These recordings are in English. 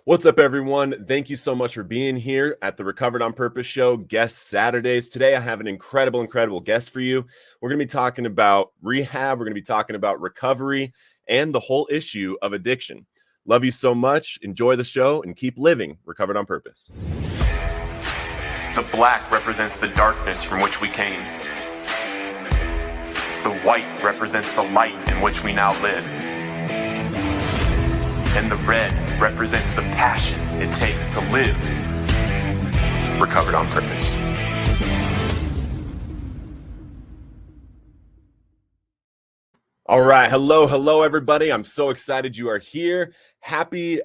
What's up, everyone? Thank you so much for being here at the Recovered on Purpose show, Guest Saturdays. Today, I have an incredible guest for you. We're going to be talking about rehab. We're going to be talking about recovery and the whole issue of addiction. Love you so much. Enjoy the show and keep living Recovered on Purpose. The black represents the darkness from which we came. The white represents the light in which we now live. And the red represents the passion it takes to live Recovered on Purpose. All right. Hello, everybody. I'm so excited you are here. Happy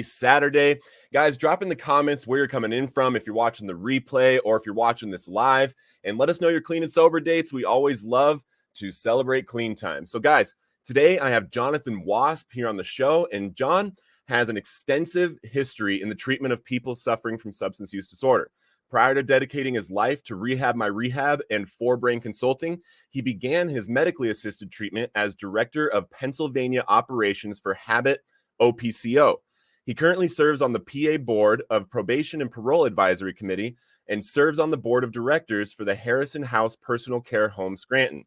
Saturday. Guys, drop in the comments where you're coming in from, if you're watching the replay or if you're watching this live, and let us know your clean and sober dates. We always love to celebrate clean time. So guys, today I have Jonathon Wasp here on the show, and John has an extensive history in the treatment of people suffering from substance use disorder. Prior to dedicating his life to Rehab My Rehab and Brain Consulting, he began his medically assisted treatment as Director of Pennsylvania Operations for Habit OPCO. He currently serves on the PA Board of Probation and Parole Advisory Committee and serves on the Board of Directors for the Harrison House Personal Care Home, Scranton.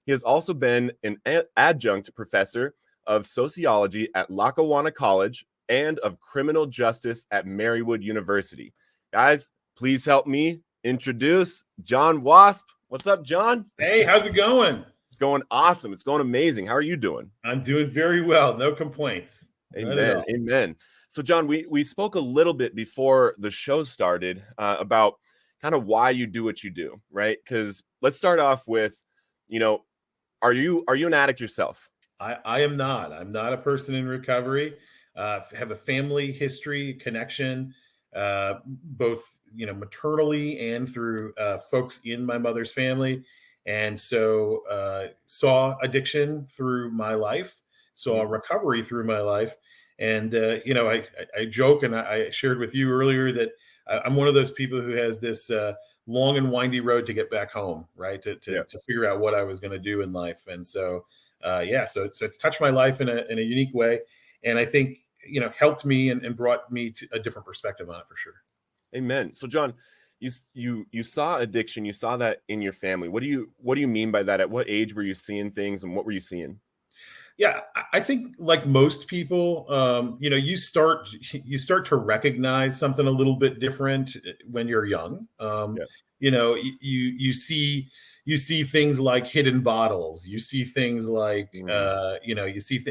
He has also been an adjunct professor of sociology at Lackawanna College and of criminal justice at Marywood University. Guys, please help me introduce John Wasp. What's up, John? Hey, how's it going? It's going awesome. It's going amazing. How are you doing? I'm doing very well. No complaints. Amen. So, John, we spoke a little bit before the show started about kind of why you do what you do, right? Because let's start off with, are you an addict yourself? I am not. I'm not a person in recovery. Have a family history connection, both maternally and through folks in my mother's family, and so saw addiction through my life, saw recovery through my life, and I joke, and I shared with you earlier that I'm one of those people who has this long and windy road to get back home, right? To figure out what I was going to do in life. And so, so it's touched my life in a unique way. And I think, helped me and brought me to a different perspective on it for sure. Amen. So John, you saw addiction, you saw that in your family. What do you mean by that? At what age were you seeing things, and what were you seeing? Yeah, I think like most people, you start to recognize something a little bit different when you're young. You see things like hidden bottles. You see things like, you see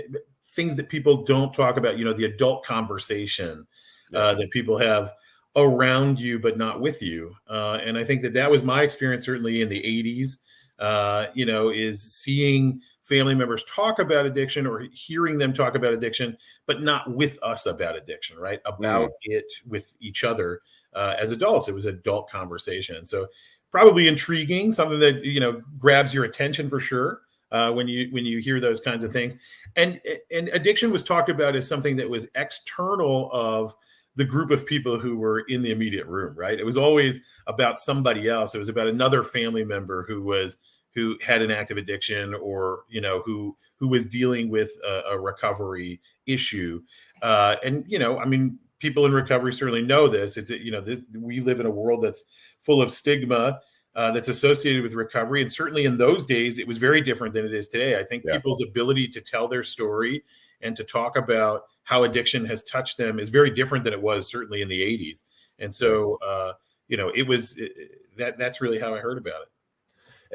things that people don't talk about. The adult conversation that people have around you, but not with you. And I think that was my experience, certainly in the 80s. Is seeing family members talk about addiction or hearing them talk about addiction, but not with us about addiction, right? About it with each other as adults. It was adult conversation. So probably intriguing, something that, grabs your attention for sure when you hear those kinds of things. And addiction was talked about as something that was external of the group of people who were in the immediate room, right? It was always about somebody else. It was about another family member who had an active addiction, or who was dealing with a recovery issue. People in recovery certainly know this. We live in a world that's full of stigma that's associated with recovery, and certainly in those days it was very different than it is today. I think people's ability to tell their story and to talk about how addiction has touched them is very different than it was certainly in the 80s. And so that's really how I heard about it.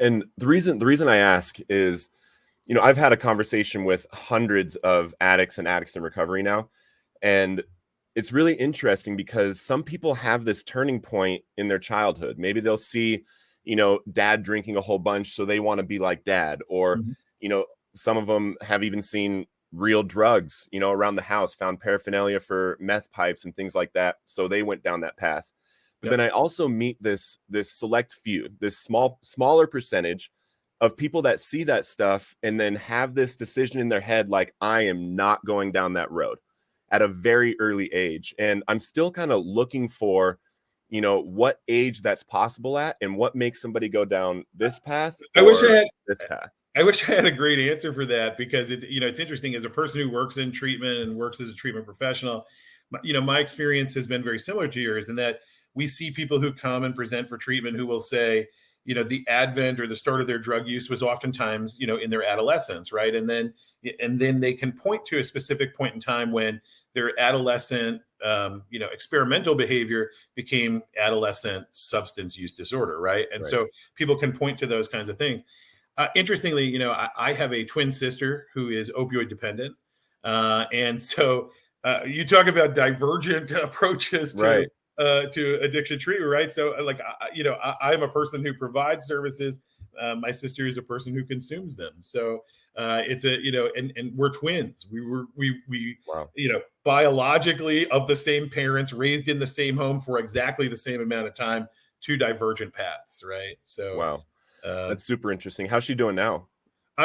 And the reason I ask is, I've had a conversation with hundreds of addicts and addicts in recovery now. And it's really interesting because some people have this turning point in their childhood. Maybe they'll see, dad drinking a whole bunch, so they want to be like dad. Or, some of them have even seen real drugs, around the house, found paraphernalia for meth pipes and things like that. So they went down that path. But then I also meet this select few, this smaller percentage of people that see that stuff and then have this decision in their head, like, I am not going down that road at a very early age. And I'm still kind of looking for, what age that's possible at and what makes somebody go down this path or this path. I wish I had a great answer for that, because it's interesting as a person who works in treatment and works as a treatment professional. my experience has been very similar to yours in that we see people who come and present for treatment who will say, the advent or the start of their drug use was oftentimes, in their adolescence, right? And then they can point to a specific point in time when their adolescent, experimental behavior became adolescent substance use disorder, right? And so people can point to those kinds of things. Interestingly, I have a twin sister who is opioid dependent. And so you talk about divergent approaches to addiction treatment, right? So I'm a person who provides services. My sister is a person who consumes them. So it's and we're twins. We biologically of the same parents, raised in the same home for exactly the same amount of time, two divergent paths, right? So wow, that's super interesting. How's she doing now?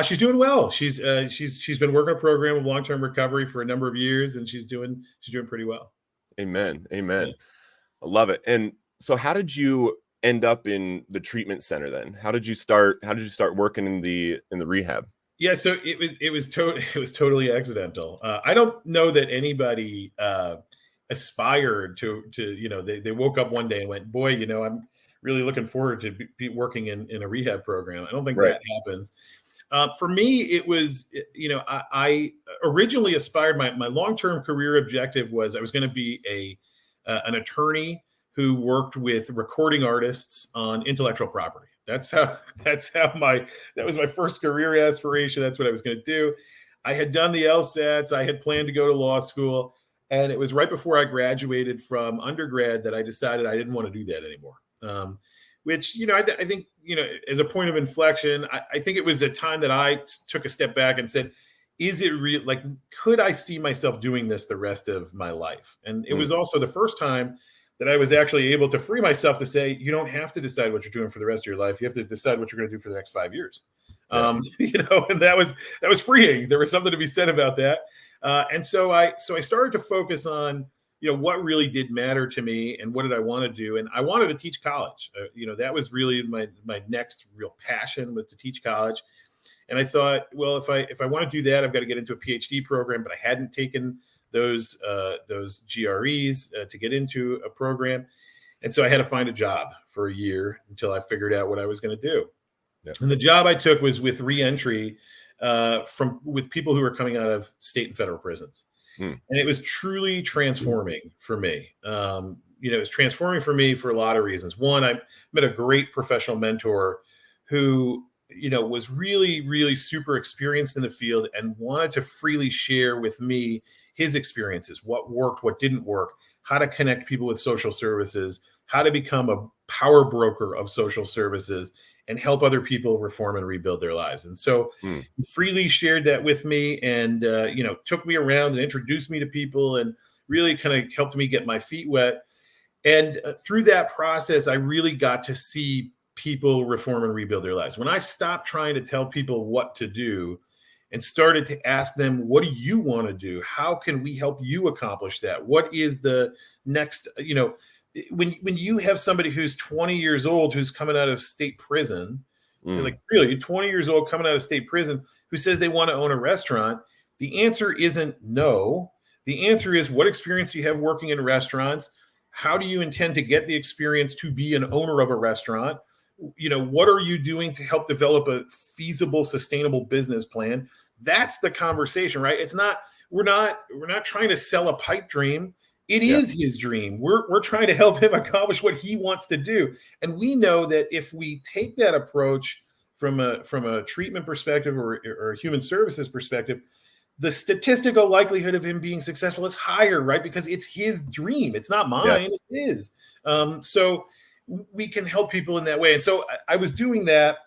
She's doing well. She's been working a program of long-term recovery for a number of years, and she's doing pretty well. Amen. Yeah. I love it. And so how did you end up in the treatment center then? How did you start working in the rehab? Yeah, so it was totally accidental. I don't know that anybody aspired to they woke up one day and went, boy, I'm really looking forward to be working in a rehab program. I don't think that happens. For me, it was, I originally aspired, my long-term career objective was I was going to be an attorney who worked with recording artists on intellectual property. That was my first career aspiration. That's what I was going to do. I had done the LSATs. I had planned to go to law school. And it was right before I graduated from undergrad that I decided I didn't want to do that anymore. Which, I think, as a point of inflection, I think it was a time that I took a step back and said, is it real? Like, could I see myself doing this the rest of my life? And it was also the first time that I was actually able to free myself to say, you don't have to decide what you're doing for the rest of your life. You have to decide what you're going to do for the next 5 years. And that was freeing. There was something to be said about that. And so I started to focus on, what really did matter to me and what did I want to do? And I wanted to teach college. That was really my next real passion, was to teach college. And I thought, well, if I want to do that, I've got to get into a PhD program, but I hadn't taken those GREs to get into a program. And so I had to find a job for a year until I figured out what I was going to do. Yep. And the job I took was with reentry with people who were coming out of state and federal prisons. And it was truly transforming for me. It was transforming for me for a lot of reasons. One, I met a great professional mentor who, was really, really super experienced in the field and wanted to freely share with me his experiences, what worked, what didn't work, how to connect people with social services, how to become a power broker of social services and help other people reform and rebuild their lives. And so he freely shared that with me and, took me around and introduced me to people and really kind of helped me get my feet wet. And through that process, I really got to see people reform and rebuild their lives. When I stopped trying to tell people what to do and started to ask them, what do you want to do? How can we help you accomplish that? What is the next, when you have somebody who's 20 years old, who's coming out of state prison, like really 20 years old coming out of state prison, who says they want to own a restaurant, the answer isn't no. The answer is, what experience do you have working in restaurants? How do you intend to get the experience to be an owner of a restaurant? What are you doing to help develop a feasible, sustainable business plan? That's the conversation, right? It's not, we're not trying to sell a pipe dream. It is his dream. We're trying to help him accomplish what he wants to do. And we know that if we take that approach from a treatment perspective or a human services perspective, the statistical likelihood of him being successful is higher, right? Because it's his dream. It's not mine. Yes. It is. So we can help people in that way. And so I was doing that.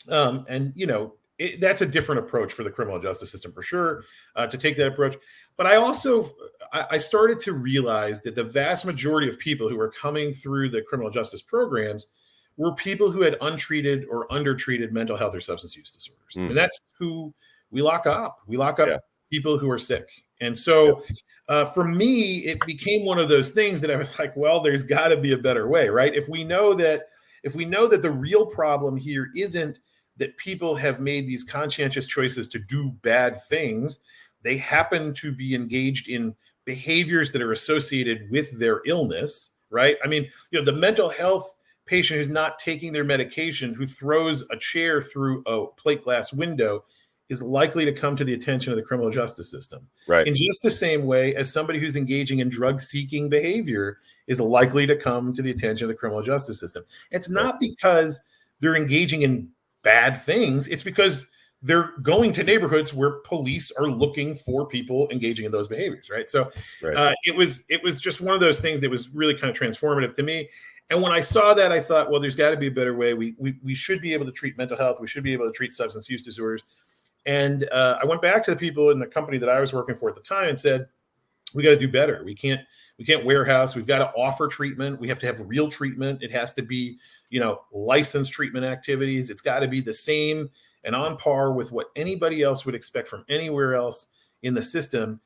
That's a different approach for the criminal justice system for sure, to take that approach. But I started to realize that the vast majority of people who were coming through the criminal justice programs were people who had untreated or undertreated mental health or substance use disorders. And that's who we lock up. We lock up people who are sick. And so for me, it became one of those things that I was like, well, there's got to be a better way, right? If we know that the real problem here isn't that people have made these conscientious choices to do bad things, they happen to be engaged in behaviors that are associated with their illness, right? I mean, the mental health patient who's not taking their medication, who throws a chair through a plate glass window, is likely to come to the attention of the criminal justice system. Right. In just the same way as somebody who's engaging in drug-seeking behavior is likely to come to the attention of the criminal justice system. It's not because they're engaging in bad things. It's because they're going to neighborhoods where police are looking for people engaging in those behaviors, right? So it was just one of those things that was really kind of transformative to me. And when I saw that, I thought, well, there's got to be a better way. We should be able to treat mental health. We should be able to treat substance use disorders. And I went back to the people in the company that I was working for at the time and said, we got to do better. We can't warehouse. We've got to offer treatment. We have to have real treatment. It has to be, licensed treatment activities. It's got to be the same and on par with what anybody else would expect from anywhere else in the system,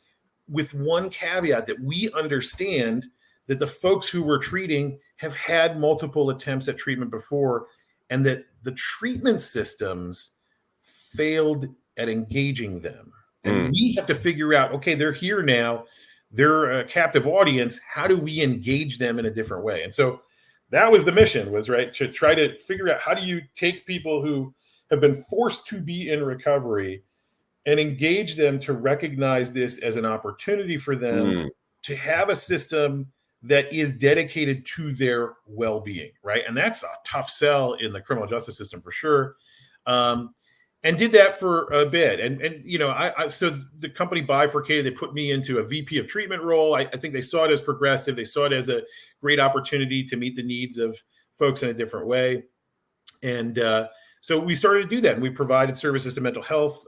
with one caveat that we understand that the folks who we're treating have had multiple attempts at treatment before, and that the treatment systems failed at engaging them. And we have to figure out, okay, they're here now, they're a captive audience. How do we engage them in a different way? And so that was the mission, was to try to figure out, how do you take people who have been forced to be in recovery and engage them to recognize this as an opportunity for them to have a system that is dedicated to their well-being, right? And that's a tough sell in the criminal justice system for sure. And did that for a bit. And so the company bifurcated. They put me into a VP of treatment role. I think they saw it as progressive. They saw it as a great opportunity to meet the needs of folks in a different way. And so we started to do that. And we provided services to mental health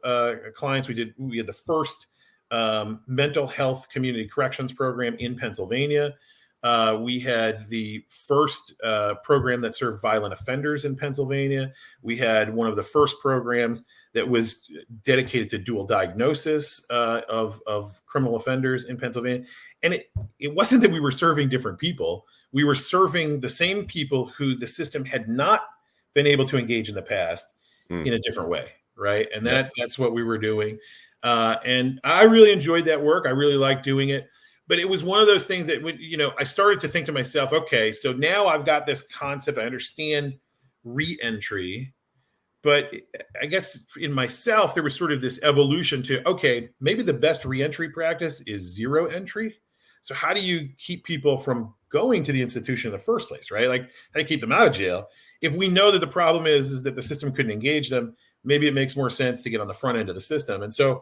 clients. We had the first mental health community corrections program in Pennsylvania. We had the first program that served violent offenders in Pennsylvania. We had one of the first programs that was dedicated to dual diagnosis of criminal offenders in Pennsylvania. And it wasn't that we were serving different people. We were serving the same people who the system had not been able to engage in the past in a different way, right? And that's what we were doing. And I really enjoyed that work. I really liked doing it. But it was one of those things that, I started to think to myself, okay, so now I've got this concept. I understand re-entry, but I guess in myself, there was sort of this evolution to, okay, maybe the best re-entry practice is zero entry. So how do you keep people from going to the institution in the first place, right? Like, how do you keep them out of jail? If we know that the problem is that the system couldn't engage them, maybe it makes more sense to get on the front end of the system. And so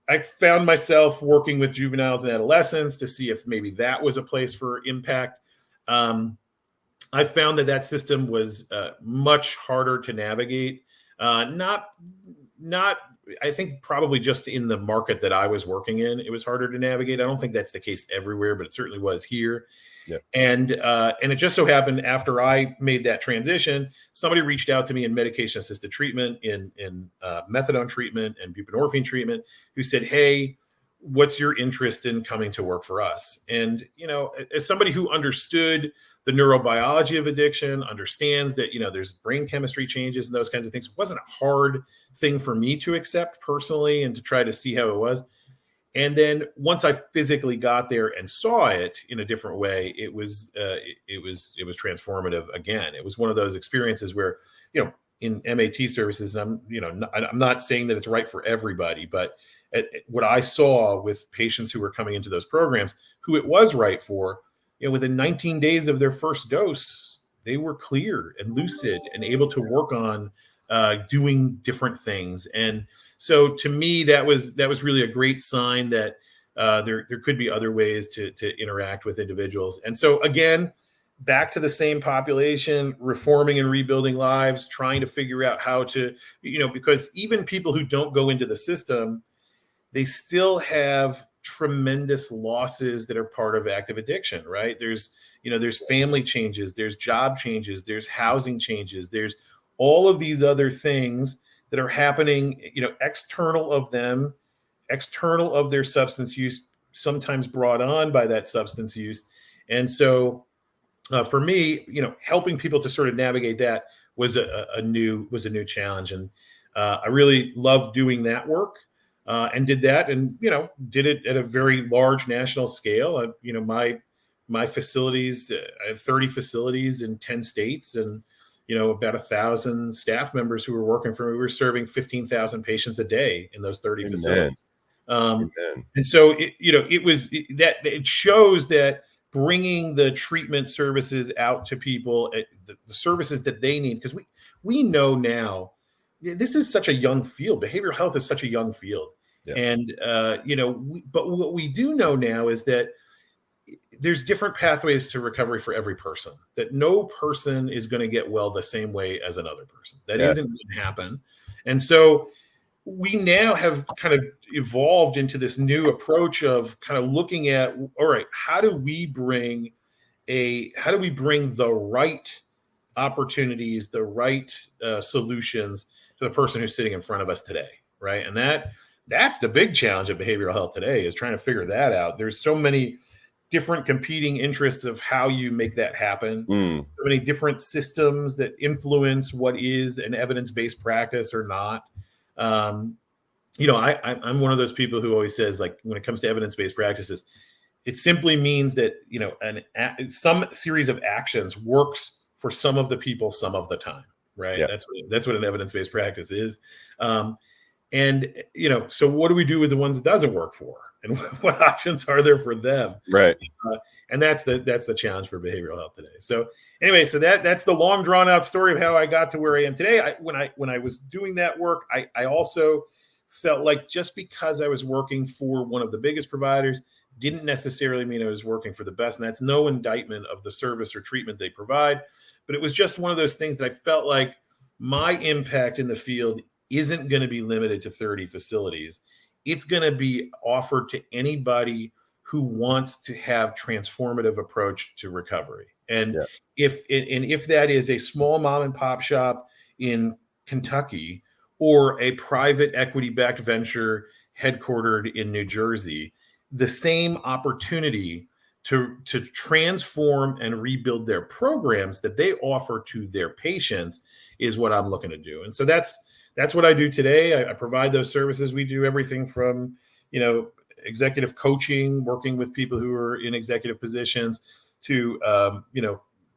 I found myself working with juveniles and adolescents to see if maybe that was a place for impact. I found that system was much harder to navigate. Not, I think probably just in the market that I was working in, it was harder to navigate. I don't think that's the case everywhere, but it certainly was here. Yeah. And it just so happened after I made that transition, somebody reached out to me in medication-assisted treatment, in methadone treatment and buprenorphine treatment, who said, hey, what's your interest in coming to work for us? And, as somebody who understood the neurobiology of addiction, understands that, there's brain chemistry changes and those kinds of things, it wasn't a hard thing for me to accept personally and to try to see how it was. And then once I physically got there and saw it in a different way, it was transformative again. It was one of those experiences where, in MAT services, I'm not saying that it's right for everybody, but what I saw with patients who were coming into those programs, who it was right for, within 19 days of their first dose, they were clear and lucid and able to work on doing different things. And so to me, that was really a great sign that there could be other ways to interact with individuals. And so again, back to the same population, reforming and rebuilding lives, trying to figure out how to, because even people who don't go into the system, they still have tremendous losses that are part of active addiction, right? There's family changes, there's job changes, there's housing changes, there's all of these other things that are happening, external of them, external of their substance use, sometimes brought on by that substance use. And so for me, helping people to sort of navigate that was a new challenge. And I really loved doing that work. and did that, and did it at a very large national scale. My facilities, I have 30 facilities in 10 states, and about 1,000 staff members who were working for me. We were serving 15,000 patients a day in those 30 Amen. facilities. Amen. And so it shows that bringing the treatment services out to people, the services that they need, because we know now this is such a young field. Behavioral health is such a young field. Yeah. And but what we do know now is that there's different pathways to recovery for every person, that no person is going to get well the same way as another person. That isn't going to happen. And so we now have kind of evolved into this new approach of kind of looking at, all right, how do we bring the right opportunities, the right solutions to the person who's sitting in front of us today, right? And that's the big challenge of behavioral health today, is trying to figure that out. There's so many different competing interests of how you make that happen. So many different systems that influence what is an evidence-based practice or not. I'm one of those people who always says, like, when it comes to evidence-based practices, it simply means that some series of actions works for some of the people some of the time, right? Yeah. That's what an evidence-based practice is. So what do we do with the ones it doesn't work for, and what options are there for them? Right. And that's the challenge for behavioral health today. So anyway, so that's the long drawn out story of how I got to where I am today. When I was doing that work, I also felt like just because I was working for one of the biggest providers didn't necessarily mean I was working for the best. And that's no indictment of the service or treatment they provide, but it was just one of those things that I felt like my impact in the field isn't going to be limited to 30 facilities. It's going to be offered to anybody who wants to have transformative approach to recovery. And if that is a small mom and pop shop in Kentucky, or a private equity-backed venture headquartered in New Jersey, the same opportunity to transform and rebuild their programs that they offer to their patients is what I'm looking to do. And so that's what I do today. I provide those services. We do everything from, executive coaching, working with people who are in executive positions, to,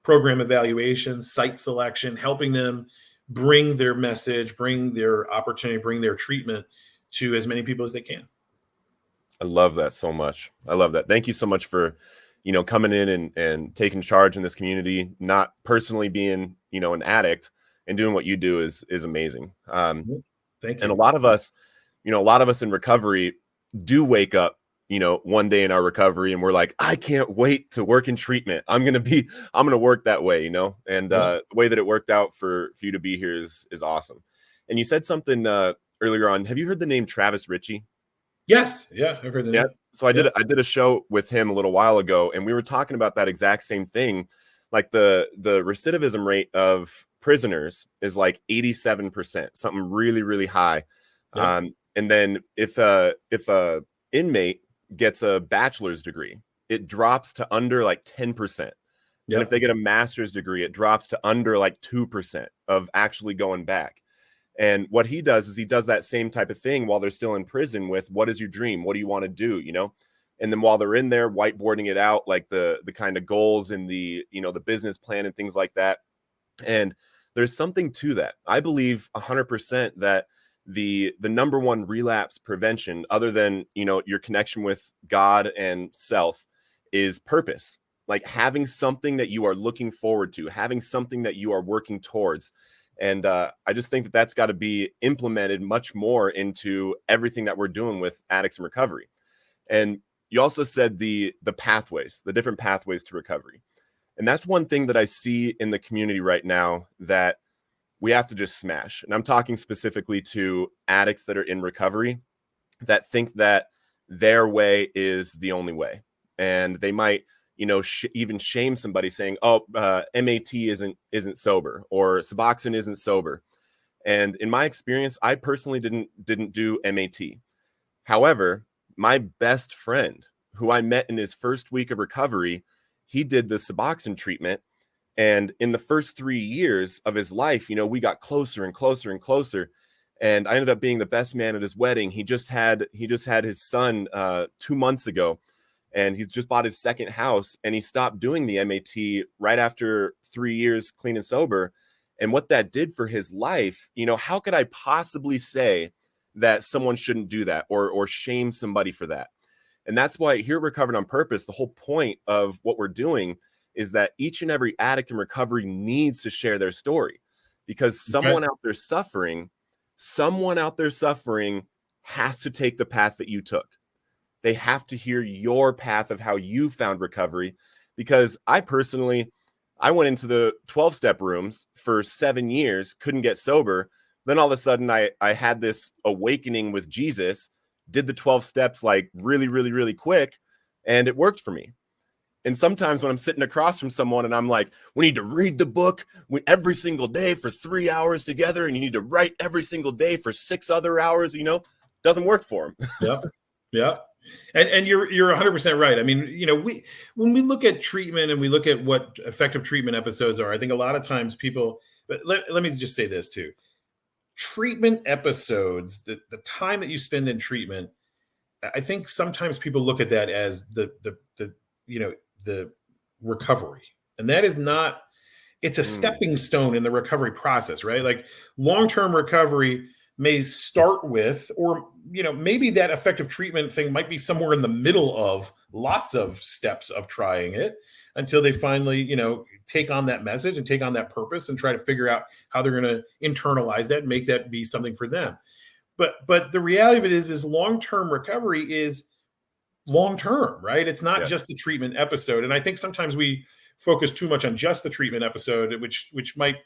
program evaluation, site selection, helping them bring their message, bring their opportunity, bring their treatment to as many people as they can. I love that so much. I love that. Thank you so much for, coming in and taking charge in this community, not personally being, an addict, and doing what you do is amazing. Thank you. And a lot of us in recovery do wake up, one day in our recovery and we're like, I can't wait to work in treatment. I'm going to work that way, and the way that it worked out for you to be here is awesome. And you said something earlier on. Have you heard the name Travis Ritchie? Yes. Yeah. I've heard the name. Yeah. So I did a show with him a little while ago, and we were talking about that exact same thing. Like the recidivism rate of prisoners is like 87%, something really, really high. Yeah. And then if a inmate gets a bachelor's degree, it drops to under like 10%. Yep. And if they get a master's degree, it drops to under like 2% of actually going back. And what he does is he does that same type of thing while they're still in prison with, what is your dream? What do you want to do? And then while they're in there, whiteboarding it out, like the kind of goals and the business plan and things like that. And there's something to that. I believe 100% that the number one relapse prevention, other than, your connection with God and self, is purpose. Like having something that you are looking forward to, having something that you are working towards. And I just think that that's got to be implemented much more into everything that we're doing with addicts in recovery. And you also said the pathways, the different pathways to recovery. And that's one thing that I see in the community right now that we have to just smash. And I'm talking specifically to addicts that are in recovery that think that their way is the only way. And they might, even shame somebody saying, oh, MAT isn't sober, or Suboxone isn't sober. And in my experience, I personally didn't do MAT. However, my best friend, who I met in his first week of recovery, he did the Suboxone treatment. And in the first 3 years of his life, we got closer and closer and closer. and I ended up being the best man at his wedding. He just had his son 2 months ago, and he's just bought his second house, and he stopped doing the MAT right after 3 years clean and sober. And what that did for his life, how could I possibly say that someone shouldn't do that or shame somebody for that? And that's why here at Recovered on Purpose, the whole point of what we're doing is that each and every addict in recovery needs to share their story, because someone out there suffering has to take the path that you took. They have to hear your path of how you found recovery, because I went into the 12-step rooms for 7 years, couldn't get sober. Then all of a sudden I had this awakening with Jesus, did the 12 steps like really, really, really quick, and it worked for me. And sometimes when I'm sitting across from someone and I'm like, we need to read the book every single day for 3 hours together, and you need to write every single day for 6 other hours, doesn't work for them. Yeah. And you're 100% right. I mean, when we look at treatment and we look at what effective treatment episodes are, I think a lot of times people, but let me just say this too. Treatment episodes, the time that you spend in treatment, I think sometimes people look at that as the recovery. And that is not, it's a stepping stone in the recovery process, right? Like long-term recovery may start with, or, maybe that effective treatment thing might be somewhere in the middle of lots of steps of trying it until they finally, take on that message and take on that purpose and try to figure out how they're going to internalize that and make that be something for them. But the reality of it is long-term recovery is long-term, right? It's not just the treatment episode. And I think sometimes we focus too much on just the treatment episode, which might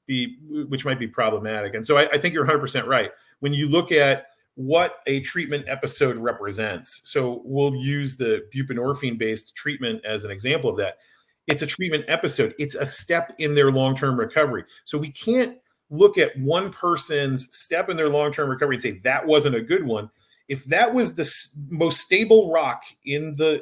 be problematic. And so I think you're 100% right. When you look at what a treatment episode represents, so we'll use the buprenorphine-based treatment as an example of that. It's a treatment episode. It's a step in their long-term recovery. So we can't look at one person's step in their long-term recovery and say that wasn't a good one. If that was the most stable rock in the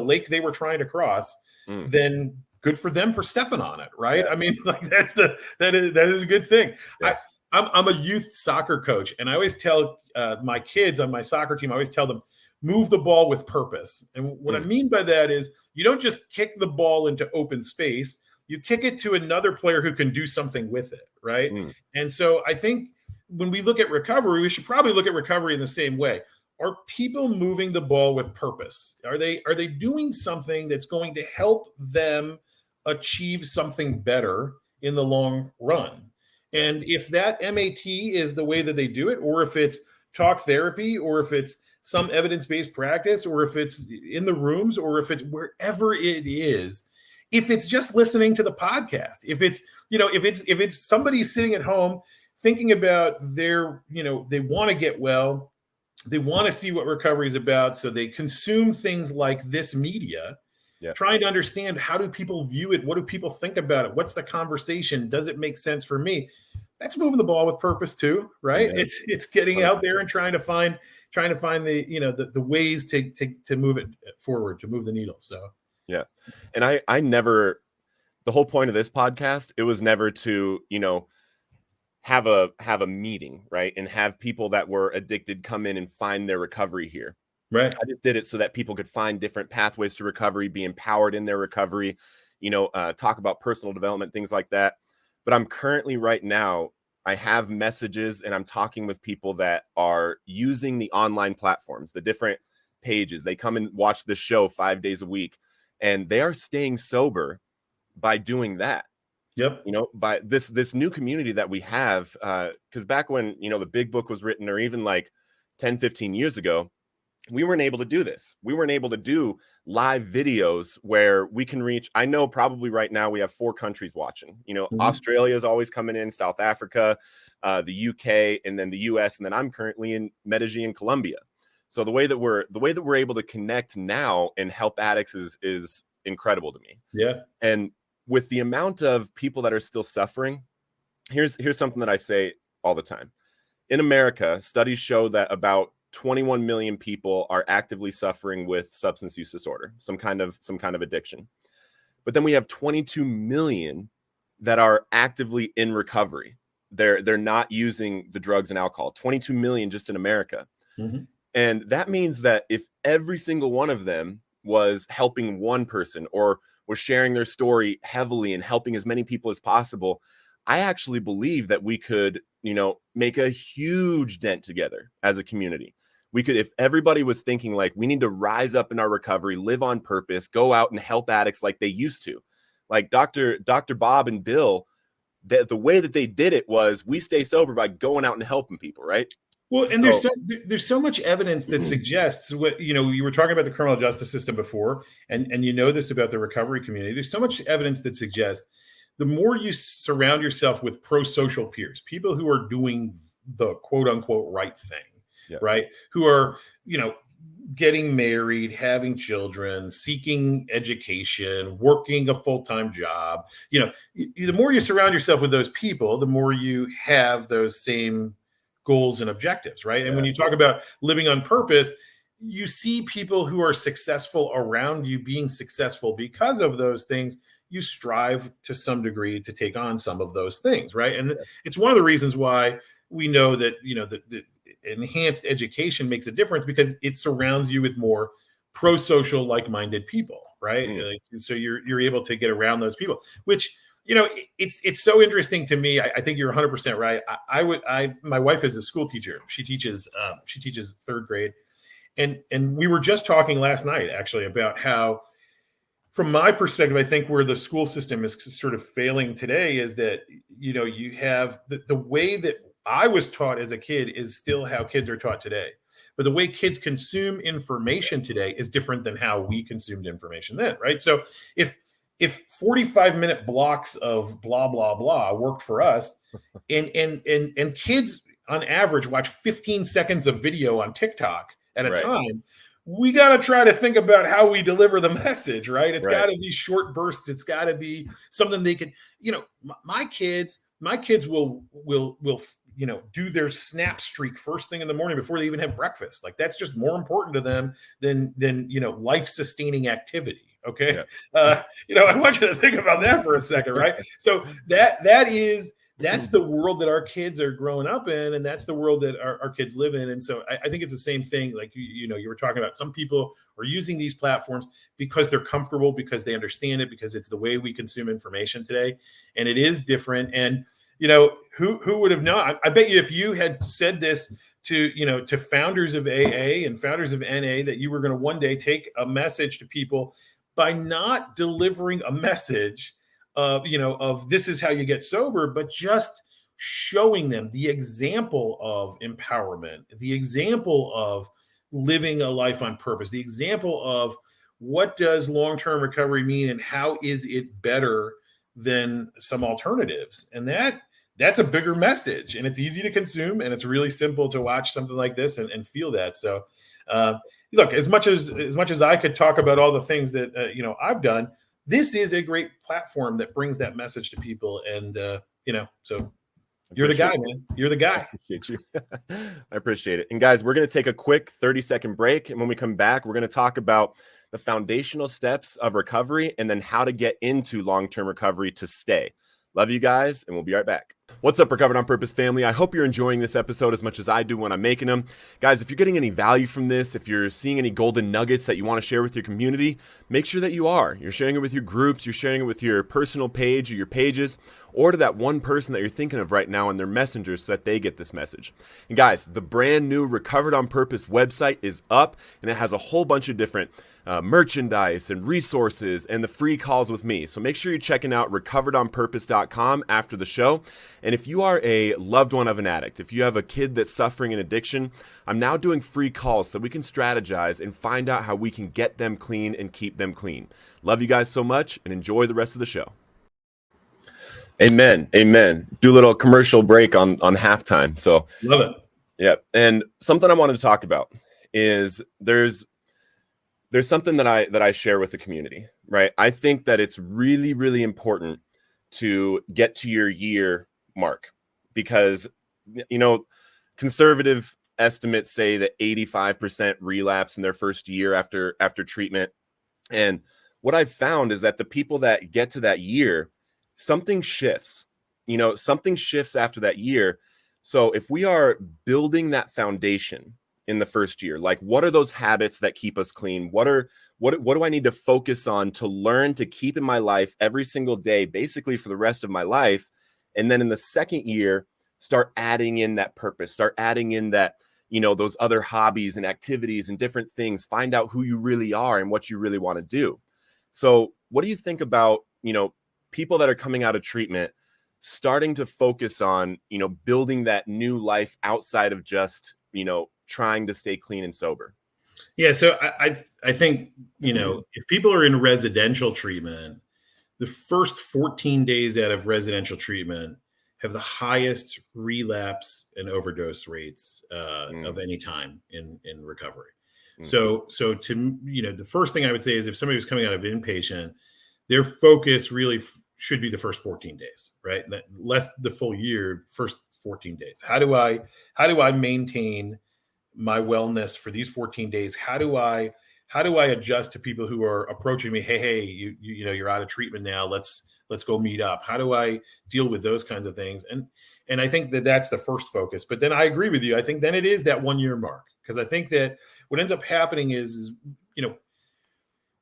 lake they were trying to cross, then good for them for stepping on it, right? I mean, like that is a good thing. Yes. I'm a youth soccer coach, and I always tell my kids on my soccer team, I always tell them, move the ball with purpose. And what I mean by that is you don't just kick the ball into open space, you kick it to another player who can do something with it, right? And so I think when we look at recovery, we should probably look at recovery in the same way. Are people moving the ball with purpose? Are they doing something that's going to help them achieve something better in the long run? And if that MAT is the way that they do it, or if it's talk therapy, or if it's some evidence-based practice, or if it's in the rooms, or if it's wherever it is, if it's just listening to the podcast, if it's somebody sitting at home thinking about their, they want to get well, they want to see what recovery is about, so they consume things like this media, trying to understand, how do people view it? What do people think about it? What's the conversation? Does it make sense for me? That's moving the ball with purpose too, right? Yeah. It's getting out there and trying to find the ways to move it forward, to move the needle. So yeah. And I never, the whole point of this podcast, it was never to, have a meeting, right? And have people that were addicted come in and find their recovery here. Right. I just did it so that people could find different pathways to recovery, be empowered in their recovery, talk about personal development, things like that. But I'm currently right now, I have messages and I'm talking with people that are using the online platforms, the different pages. They come and watch the show 5 days a week, and they are staying sober by doing that. Yep. By this new community that we have, because back when, the big book was written, or even like 10, 15 years ago, we weren't able to do this. We weren't able to do live videos where we can reach. I know probably right now we have 4 countries watching. Australia is always coming in, South Africa, the UK, and then the US, and then I'm currently in Medellin, Colombia. So the way that we're able to connect now and help addicts is incredible to me. Yeah. And with the amount of people that are still suffering, here's something that I say all the time. In America, studies show that about 21 million people are actively suffering with substance use disorder, some kind of addiction. But then we have 22 million that are actively in recovery. they're not using the drugs and alcohol. 22 million just in America. Mm-hmm. And that means that if every single one of them was helping one person or was sharing their story heavily and helping as many people as possible, I actually believe that we could, make a huge dent together as a community. We could, if everybody was thinking like, we need to rise up in our recovery, live on purpose, go out and help addicts like they used to. Like Dr. Bob and Bill, the way that they did it was we stay sober by going out and helping people, right? Well, and there's so much evidence that suggests what, you were talking about the criminal justice system before, and this about the recovery community. There's so much evidence that suggests the more you surround yourself with pro-social peers, people who are doing the quote unquote right thing, right? Who are, getting married, having children, seeking education, working a full-time job, the more you surround yourself with those people, the more you have those same goals and objectives, right? And when you talk about living on purpose, you see people who are successful around you being successful because of those things. You strive to some degree to take on some of those things, right? And it's one of the reasons why we know that, the enhanced education makes a difference, because it surrounds you with more pro-social, like-minded people, right? So you're able to get around those people, which, it's so interesting to me. I think you're 100% right. My wife is a school teacher. She teaches third grade. And we were just talking last night, actually, about how, from my perspective, I think where the school system is sort of failing today is that, you have the way that I was taught as a kid is still how kids are taught today. But the way kids consume information today is different than how we consumed information then, right? So if 45-minute blocks of blah, blah, blah worked for us, and kids on average watch 15 seconds of video on TikTok at a time, we got to try to think about how we deliver the message, right? It's got to be short bursts. It's got to be something they can, my kids will do their snap streak first thing in the morning before they even have breakfast. Like, that's just more important to them than life sustaining activity. Okay. I want you to think about that for a second, right? So that's the world that our kids are growing up in, and that's the world that our kids live in. And so I think it's the same thing. Like, you were talking about, some people are using these platforms because they're comfortable, because they understand it, because it's the way we consume information today, and it is different. And who would have known? I bet you if you had said this to founders of AA and founders of NA, that you were going to one day take a message to people by not delivering a message of this is how you get sober, but just showing them the example of empowerment, the example of living a life on purpose, the example of what does long-term recovery mean and how is it better than some alternatives. And that's a bigger message, and it's easy to consume, and it's really simple to watch something like this and feel that. So look, as much as I could talk about all the things that I've done, this is a great platform that brings that message to people. And so you're the guy, man. You're the guy. I appreciate you. I appreciate it. And guys, we're going to take a quick 30-second break. And when we come back, we're going to talk about the foundational steps of recovery and then how to get into long-term recovery to stay. Love you guys, and we'll be right back. What's up, Recovered on Purpose family? I hope you're enjoying this episode as much as I do when I'm making them. Guys, if you're getting any value from this, if you're seeing any golden nuggets that you want to share with your community, make sure that you are. You're sharing it with your groups, you're sharing it with your personal page or your pages, or to that one person that you're thinking of right now in their messengers so that they get this message. And guys, the brand new Recovered on Purpose website is up, and it has a whole bunch of different merchandise and resources and the free calls with me. So make sure you're checking out recoveredonpurpose.com after the show. And if you are a loved one of an addict, if you have a kid that's suffering an addiction, I'm now doing free calls so we can strategize and find out how we can get them clean and keep them clean. Love you guys so much, and enjoy the rest of the show. Amen. Amen. Do a little commercial break on halftime. So love it. Yeah. And something I wanted to talk about is there's something that I share with the community, right? I think that it's really, really important to get to your year mark, because, conservative estimates say that 85% relapse in their first year after treatment. And what I've found is that the people that get to that year, something shifts. something shifts after that year. So if we are building that foundation in the first year, like what are those habits that keep us clean? What do I need to focus on to learn to keep in my life every single day, basically for the rest of my life? And then in the second year, start adding in that purpose, start adding in that, those other hobbies and activities and different things, find out who you really are and what you really want to do. So what do you think about, people that are coming out of treatment, starting to focus on, building that new life outside of just, trying to stay clean and sober? Yeah. So I think, if people are in residential treatment, the first 14 days out of residential treatment have the highest relapse and overdose rates of any time in recovery. So to, the first thing I would say is if somebody was coming out of inpatient, their focus really should be the first 14 days, right? Less the full year, first 14 days. How do I maintain my wellness for these 14 days? How do I adjust to people who are approaching me? Hey, you're out of treatment now. Let's go meet up. How do I deal with those kinds of things? And I think that that's the first focus. But then I agree with you. I think then it is that 1 year mark, because I think that what ends up happening is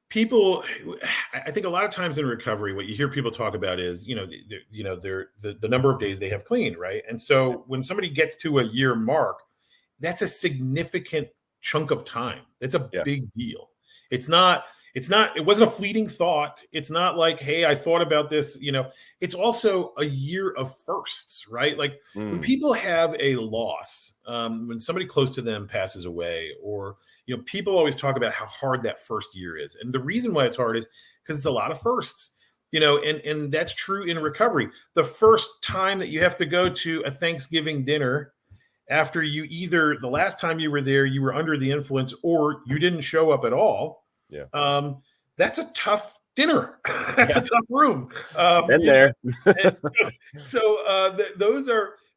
people, I think a lot of times in recovery, what you hear people talk about is, the number of days they have clean, right? And so when somebody gets to a year mark, that's a significant chunk of time. That's a big deal. It wasn't a fleeting thought. It's not like, hey, I thought about this, it's also a year of firsts, right? Like when people have a loss, when somebody close to them passes away, or, people always talk about how hard that first year is. And the reason why it's hard is because it's a lot of firsts, and that's true in recovery. The first time that you have to go to a Thanksgiving dinner after the last time you were there, you were under the influence, or you didn't show up at all. Yeah. That's a tough dinner. That's a tough room. Been there.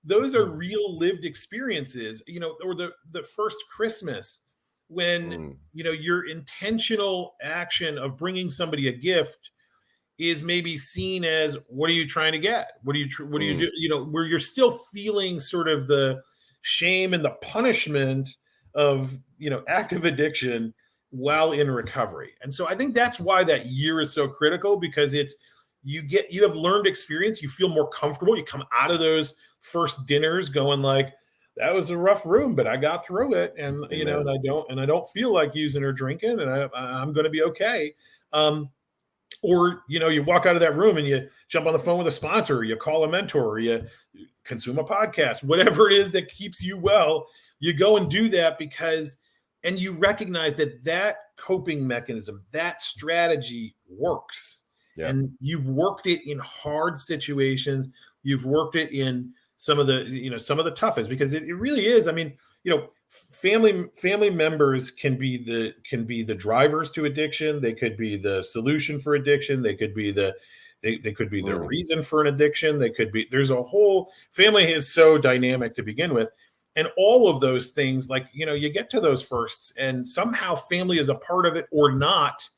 Those are real lived experiences, or the first Christmas when, your intentional action of bringing somebody a gift is maybe seen as, what are you trying to get? What do you do? Where you're still feeling sort of the shame and the punishment of, active addiction while in recovery. And so I think that's why that year is so critical, because you have learned experience, you feel more comfortable, you come out of those first dinners going like, that was a rough room, but I got through it. And, and I don't feel like using or drinking, and I'm going to be okay. Or, you walk out of that room and you jump on the phone with a sponsor, or you call a mentor, or you consume a podcast, whatever it is that keeps you well, you go and do that and you recognize that coping mechanism, that strategy works. Yeah. And you've worked it in hard situations. You've worked it in some of the toughest, because it really is. I mean, family members can be the drivers to addiction. They could be the solution for addiction. They could be the reason for an addiction. There's a whole family is so dynamic to begin with. And all of those things, like, you get to those firsts and somehow family is a part of it or not.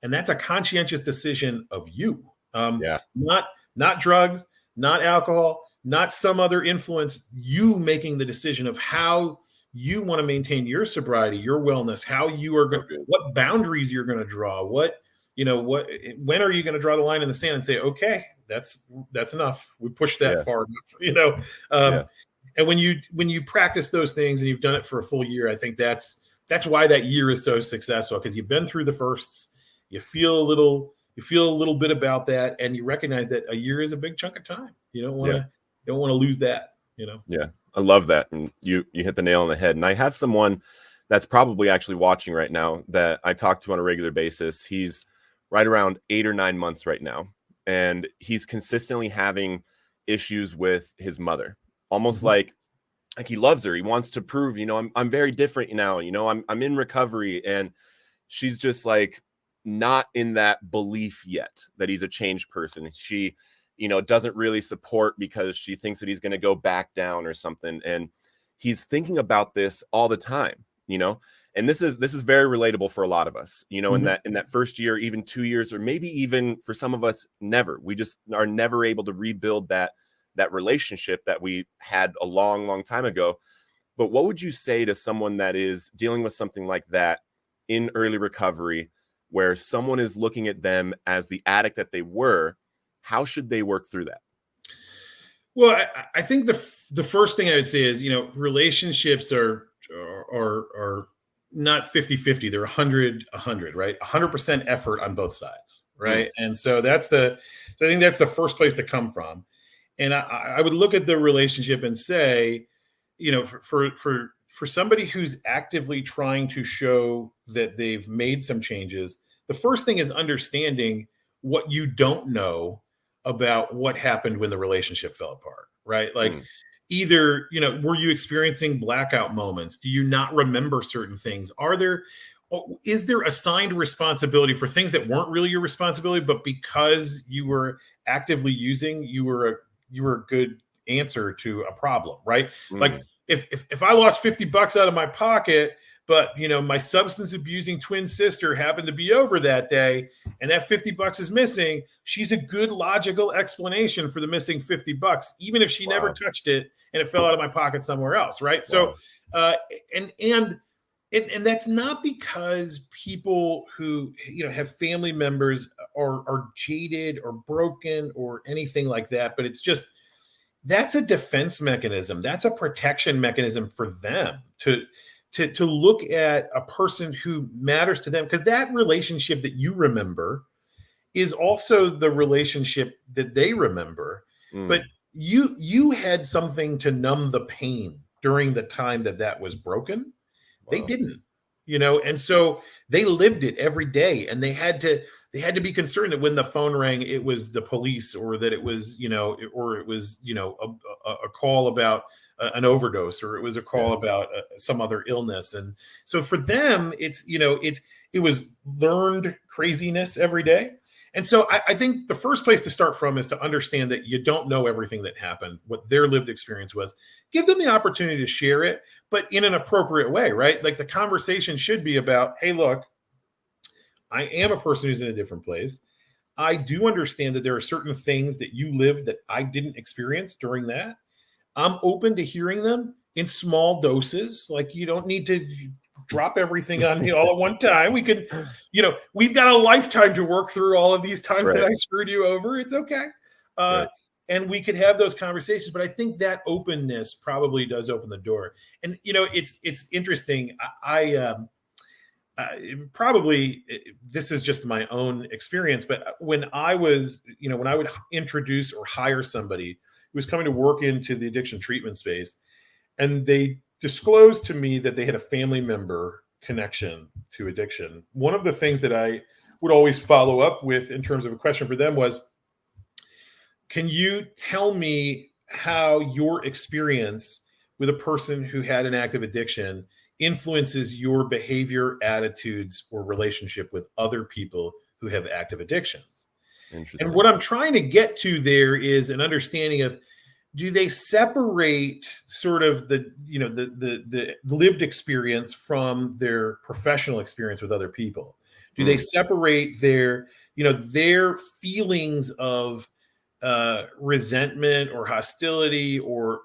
And that's a conscientious decision of you. Not drugs, not alcohol, not some other influence, you making the decision of how you want to maintain your sobriety, your wellness, how you are going, what boundaries you're going to draw, when are you going to draw the line in the sand and say, okay, that's enough. We pushed that far enough, And when you practice those things and you've done it for a full year, I think that's why that year is so successful, because you've been through the firsts, you feel a little bit about that, and you recognize that a year is a big chunk of time. You don't want to lose that, Yeah. I love that. And you hit the nail on the head. And I have someone that's probably actually watching right now that I talk to on a regular basis. He's right around 8 or 9 months right now. And he's consistently having issues with his mother, almost like he loves her. He wants to prove, I'm very different now, I'm in recovery, and she's just like not in that belief yet that he's a changed person. She, doesn't really support because she thinks that he's going to go back down or something. And he's thinking about this all the time, and this is very relatable for a lot of us, in that first year, even 2 years, or maybe even for some of us, never. We just are never able to rebuild that that relationship that we had a long, long time ago. But what would you say to someone that is dealing with something like that in early recovery, where someone is looking at them as the addict that they were? How should they work through that? Well, I think the first thing I would say is, relationships are not 50-50. They're 100-100, right? 100% effort on both sides, right? And so I think that's the first place to come from. And I would look at the relationship and say, for somebody who's actively trying to show that they've made some changes, the first thing is understanding what you don't know about what happened when the relationship fell apart, right? Like either, were you experiencing blackout moments? Do you not remember certain things? Is there assigned responsibility for things that weren't really your responsibility, but because you were actively using, you were a good answer to a problem, right? Like if I lost $50 out of my pocket, but my substance abusing twin sister happened to be over that day, and that $50 is missing, she's a good logical explanation for the missing $50, even if she never touched it and it fell out of my pocket somewhere else, right? So, and that's not because people who have family members are jaded or broken or anything like that, but it's just that's a defense mechanism. That's a protection mechanism for them to look at a person who matters to them, because that relationship that you remember is also the relationship that they remember. But you had something to numb the pain during the time that was broken. They didn't, and so they lived it every day, and they had to be concerned that when the phone rang, it was the police, or that it was, a call about an overdose, or it was a call about some other illness. And so for them, it was learned craziness every day. And so I think the first place to start from is to understand that you don't know everything that happened, what their lived experience was. Give them the opportunity to share it, but in an appropriate way, right? Like the conversation should be about, hey, look, I am a person who's in a different place. I do understand that there are certain things that you lived that I didn't experience during that. I'm open to hearing them in small doses. Like you don't need to drop everything on me all at one time. We can, we've got a lifetime to work through all of these times that I screwed you over. It's okay. And we could have those conversations, but I think that openness probably does open the door. And, it's interesting. This is just my own experience, but when I was, when I would introduce or hire somebody who was coming to work into the addiction treatment space, and they disclosed to me that they had a family member connection to addiction, one of the things that I would always follow up with in terms of a question for them was, can you tell me how your experience with a person who had an active addiction influences your behavior, attitudes, or relationship with other people who have active addictions? And what I'm trying to get to there is an understanding of, do they separate sort of the lived experience from their professional experience with other people? Do they separate their feelings of resentment or hostility or,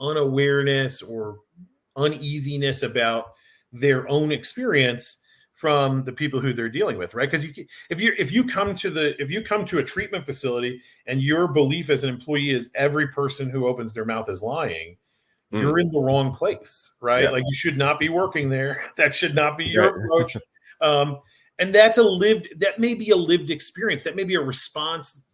unawareness or uneasiness about their own experience from the people who they're dealing with, right? Because if you come to a treatment facility and your belief as an employee is every person who opens their mouth is lying, you're in the wrong place, right? Yeah. Like you should not be working there. That should not be your approach. And that may be a lived experience. That may be a response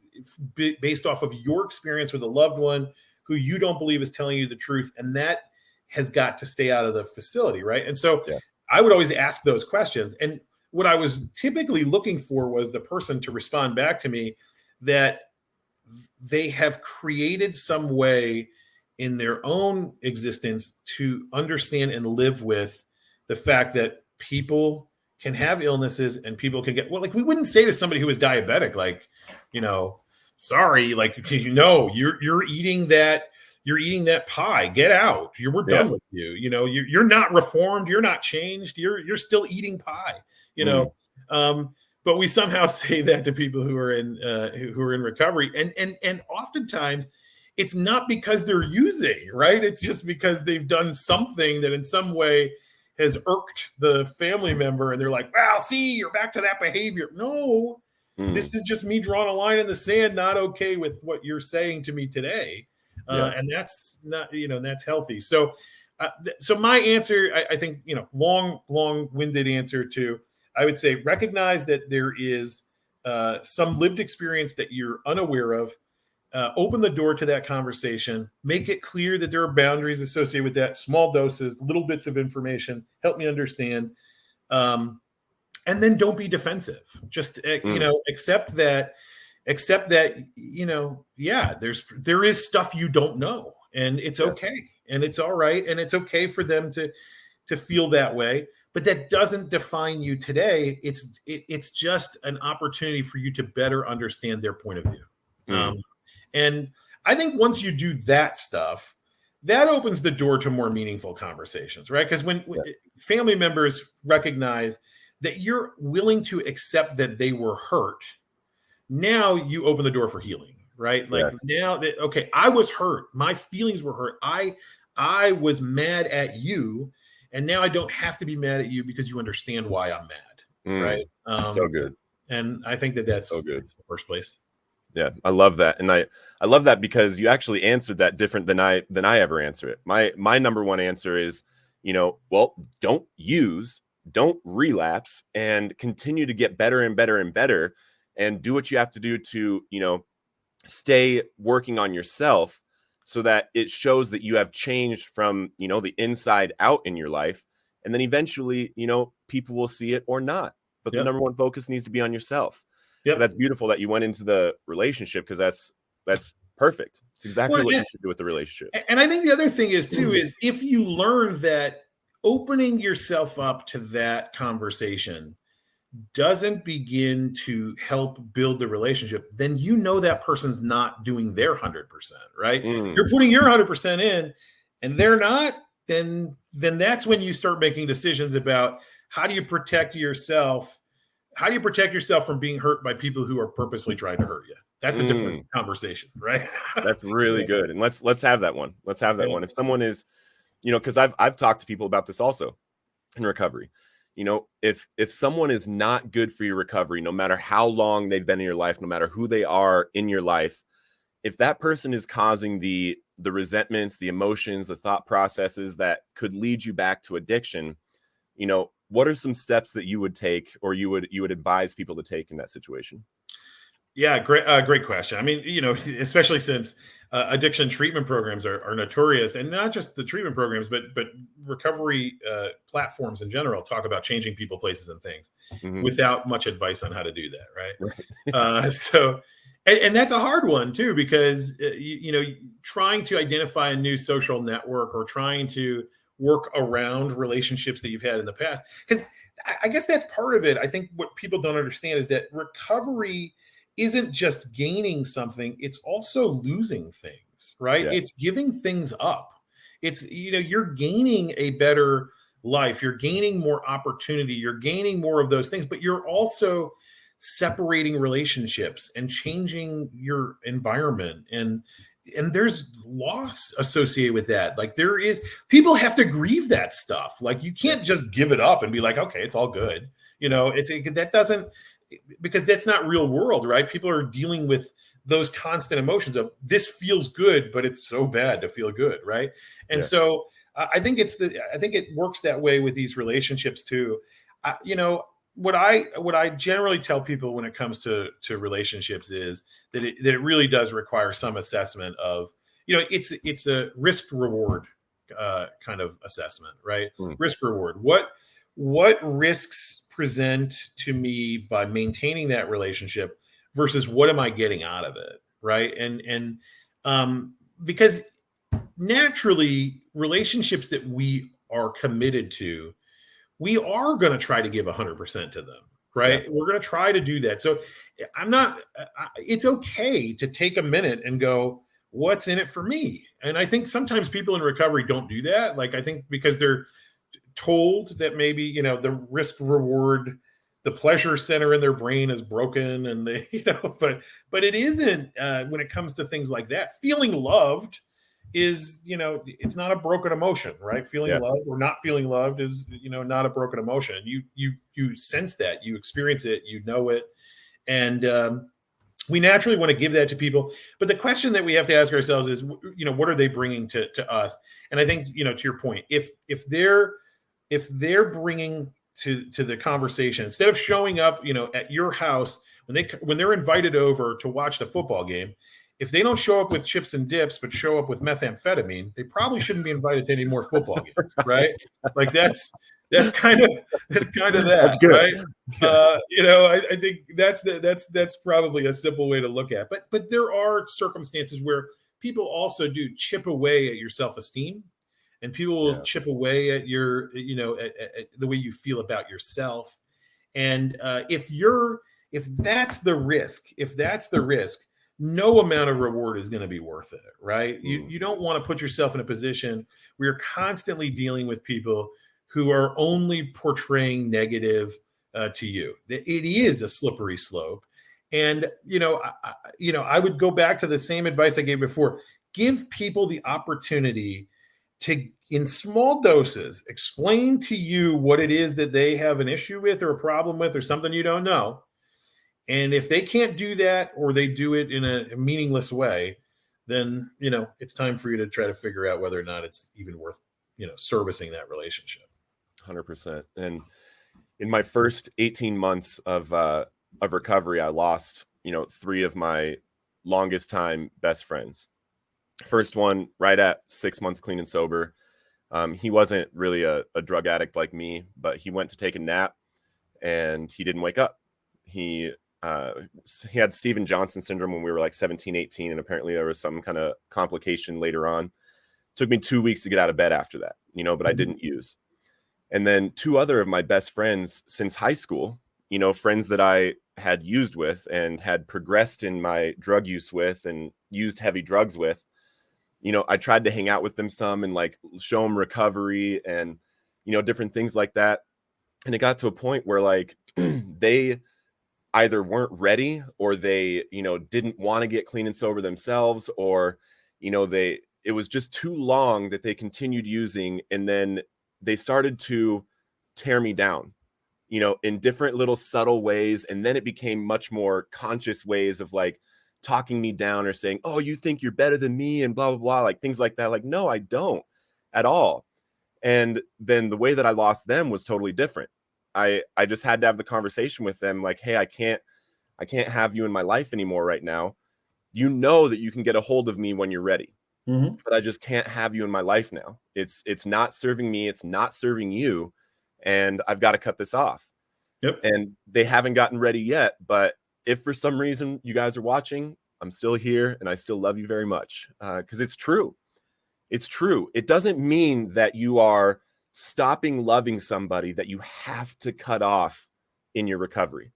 based off of your experience with a loved one who you don't believe is telling you the truth, and that has got to stay out of the facility, right? And so I would always ask those questions. And what I was typically looking for was the person to respond back to me that they have created some way in their own existence to understand and live with the fact that people can have illnesses and people can get, well, like we wouldn't say to somebody who is diabetic, like, sorry, like, you're eating that pie, get out. We're done with you. You're not reformed. You're not changed. You're still eating pie, but we somehow say that to people who are in recovery. And oftentimes it's not because they're using, right? It's just because they've done something that in some way has irked the family member, and they're like, well, see, you're back to that behavior. No, this is just me drawing a line in the sand, not okay with what you're saying to me today. And that's not, that's healthy. So my answer, I think, long-winded answer to, I would say, recognize that there is some lived experience that you're unaware of. Open the door to that conversation, make it clear that there are boundaries associated with that, small doses, little bits of information, help me understand. And then don't be defensive. Just, accept that, there is stuff you don't know, and it's okay. And it's all right. And it's okay for them to feel that way, but that doesn't define you today. It's just an opportunity for you to better understand their point of view. And I think once you do that stuff, that opens the door to more meaningful conversations, right? Because when family members recognize that you're willing to accept that they were hurt, now you open the door for healing, right? Like now that, okay, I was hurt. My feelings were hurt. I was mad at you. And now I don't have to be mad at you because you understand why I'm mad, right? So good. And I think that's so good. That's the first place. Yeah, I love that. And I love that because you actually answered that different than I ever answer it. My number one answer is, well, don't use, don't relapse, and continue to get better and better and better, and do what you have to do to, stay working on yourself so that it shows that you have changed from, the inside out in your life. And then eventually, people will see it or not. But the number one focus needs to be on yourself. Yep. That's beautiful that you went into the relationship, because that's perfect. It's exactly what you should do with the relationship. And I think the other thing is too, is if you learn that opening yourself up to that conversation doesn't begin to help build the relationship, then that person's not doing their 100%, right? You're putting your 100% in and they're not, then that's when you start making decisions about how do you protect yourself. How do you protect yourself from being hurt by people who are purposely trying to hurt you? That's a different conversation, right? That's really good. And let's have that one. Let's have that one. If someone is, because I've talked to people about this also in recovery. If someone is not good for your recovery, no matter how long they've been in your life, no matter who they are in your life, if that person is causing the resentments, the emotions, the thought processes that could lead you back to addiction, what are some steps that you would take, or you would advise people to take in that situation? Yeah, great question. I mean, especially since addiction treatment programs are notorious, and not just the treatment programs, but recovery platforms in general talk about changing people, places, and things without much advice on how to do that, right? So, and that's a hard one too, because trying to identify a new social network or trying to work around relationships that you've had in the past, because I guess that's part of it. I think what people don't understand is that recovery isn't just gaining something, it's also losing things, right? Yeah. It's giving things up. It's, you're gaining a better life, you're gaining more opportunity, you're gaining more of those things, but you're also separating relationships and changing your environment, and there's loss associated with that. Like, people have to grieve that stuff. Like, you can't just give it up and be like, okay, it's all good. Because that's not real world, right? People are dealing with those constant emotions of, this feels good, but it's so bad to feel good, right? And so I think it works that way with these relationships too. What I generally tell people when it comes to relationships is that it really does require some assessment of, it's a risk reward kind of assessment, right? Risk reward. What risks present to me by maintaining that relationship versus what am I getting out of it, right? And because naturally, relationships that we are committed to, we are going to try to give 100% to them, right? Yeah. We're going to try to do that. So it's okay to take a minute and go, what's in it for me? And I think sometimes people in recovery don't do that. Like, I think because they're told that maybe, the risk reward the pleasure center in their brain is broken, and they, but it isn't when it comes to things like that. Feeling loved is, it's not a broken emotion, right? Feeling loved or not feeling loved is, not a broken emotion. You sense that, you experience it, you know it. And we naturally want to give that to people. But the question that we have to ask ourselves is, what are they bringing to us? And I think, to your point, if they're bringing to the conversation, instead of showing up, at your house when they're invited over to watch the football game, if they don't show up with chips and dips, but show up with methamphetamine, they probably shouldn't be invited to any more football games, right? Like that's kind of that, right? I think that's probably a simple way to look at it. But there are circumstances where people also do chip away at your self-esteem, and people will chip away at your, at the way you feel about yourself. And if that's the risk, no amount of reward is going to be worth it, right? You don't want to put yourself in a position where you're constantly dealing with people who are only portraying negative to you. It is a slippery slope. And, I would go back to the same advice I gave before. Give people the opportunity to, in small doses, explain to you what it is that they have an issue with or a problem with or something you don't know. And if they can't do that, or they do it in a meaningless way, then, it's time for you to try to figure out whether or not it's even worth, servicing that relationship. 100%. And in my first 18 months of recovery, I lost, 3 of my longest time best friends. First one, right at 6 months clean and sober. He wasn't really a drug addict like me, but he went to take a nap and he didn't wake up. He had Steven Johnson syndrome when we were like 17, 18. And apparently there was some kind of complication later on. Took me 2 weeks to get out of bed after that, but I didn't use. And then 2 other of my best friends since high school, friends that I had used with and had progressed in my drug use with and used heavy drugs with, I tried to hang out with them some and like show them recovery and, different things like that. And it got to a point where like they either weren't ready, or they, didn't want to get clean and sober themselves, or, it was just too long that they continued using. And then they started to tear me down, in different little subtle ways. And then it became much more conscious ways of like talking me down or saying, oh, you think you're better than me and blah, blah, blah, like things like that. Like, no, I don't at all. And then the way that I lost them was totally different. I just had to have the conversation with them like, hey, I can't have you in my life anymore right now. You know that you can get a hold of me when you're ready, but I just can't have you in my life now. It's not serving me. It's not serving you. And I've got to cut this off. Yep. And they haven't gotten ready yet. But if for some reason you guys are watching, I'm still here and I still love you very much. Because it's true. It's true. It doesn't mean that you are stopping loving somebody that you have to cut off in your recovery.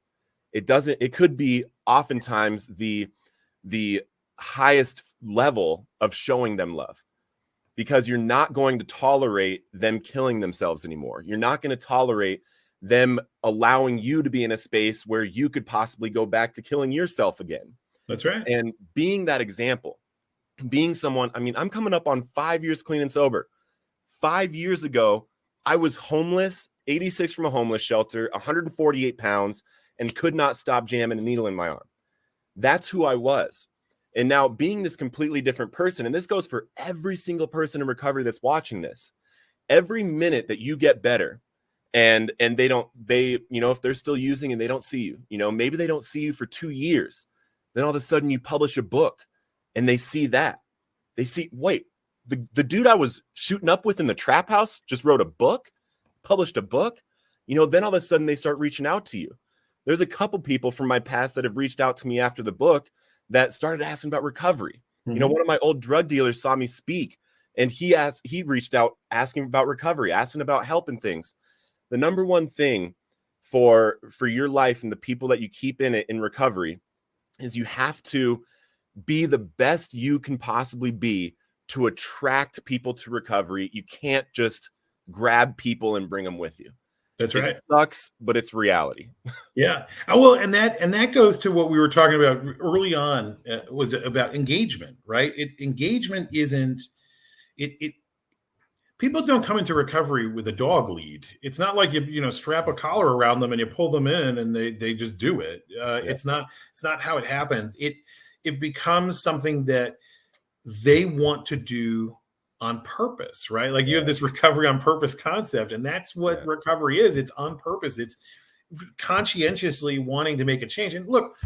It could be oftentimes the highest level of showing them love, because you're not going to tolerate them killing themselves anymore. You're not going to tolerate them allowing you to be in a space where you could possibly go back to killing yourself again. That's right. And being that example, being someone, I'm coming up on 5 years clean and sober. 5 years ago, I was homeless, 86 from a homeless shelter, 148 pounds, and could not stop jamming a needle in my arm. That's who I was. And now being this completely different person, and this goes for every single person in recovery that's watching this, every minute that you get better and they, if they're still using and they don't see you, maybe they don't see you for 2 years, then all of a sudden you publish a book and they see that. They see, wait, the dude I was shooting up with in the trap house just wrote a book, published a book, then all of a sudden they start reaching out to you. There's a couple people from my past that have reached out to me after the book that started asking about recovery. One of my old drug dealers saw me speak and he reached out asking about recovery, asking about help and things. The number one thing for your life and the people that you keep in it in recovery is you have to be the best you can possibly be to attract people to recovery. You can't just grab people and bring them with you. That's right. It sucks, but it's reality. Yeah. Well, and that goes to what we were talking about early on, was about engagement, right? Engagement isn't it. People don't come into recovery with a dog lead. It's not like you strap a collar around them and you pull them in and they just do it. It's not how it happens. It becomes something that they want to do on purpose, right? Like you have this recovery on purpose concept, and that's what recovery is. It's on purpose. It's conscientiously wanting to make a change. And look,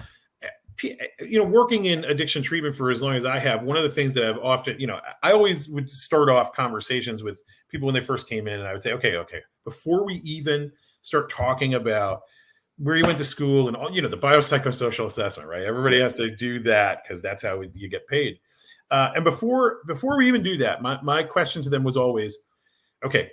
working in addiction treatment for as long as I have, one of the things that I've often, I always would start off conversations with people when they first came in, and I would say, okay, before we even start talking about where you went to school and all, the biopsychosocial assessment, right? Everybody has to do that because that's how you get paid. And before we even do that, my question to them was always, okay,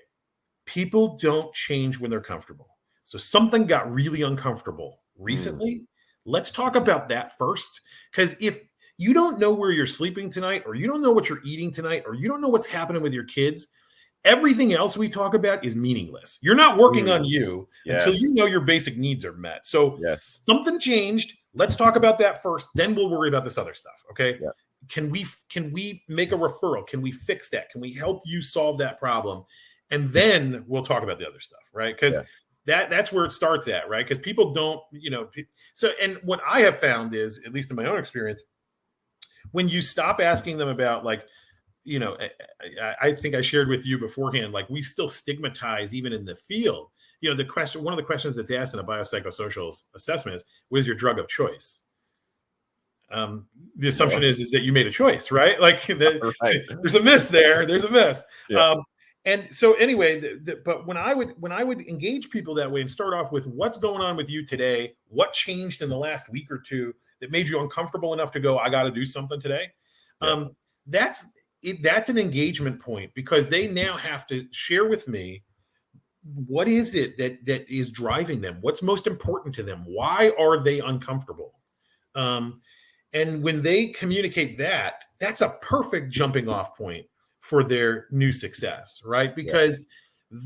people don't change when they're comfortable. So something got really uncomfortable recently. Let's talk about that first. Because if you don't know where you're sleeping tonight, or you don't know what you're eating tonight, or you don't know what's happening with your kids, everything else we talk about is meaningless. You're not working on you until you know your basic needs are met. So something changed. Let's talk about that first. Then we'll worry about this other stuff. Okay. Yeah. Can we make a referral? Can we fix that? Can we help you solve that problem? And then we'll talk about the other stuff, right? Because that's where it starts at, right? Because people don't, so, and what I have found is, at least in my own experience, when you stop asking them about, like, I think I shared with you beforehand, like, we still stigmatize even in the field. One of the questions that's asked in a biopsychosocial assessment is, what is your drug of choice? The assumption is that you made a choice, right? Like there's a miss there. There's a miss. Yeah. And so anyway, but when I would engage people that way and start off with what's going on with you today, what changed in the last week or two that made you uncomfortable enough to go, I got to do something today. Yeah. That's an engagement point, because they now have to share with me, what is it that is driving them? What's most important to them? Why are they uncomfortable? And when they communicate that, that's a perfect jumping off point for their new success, right? Because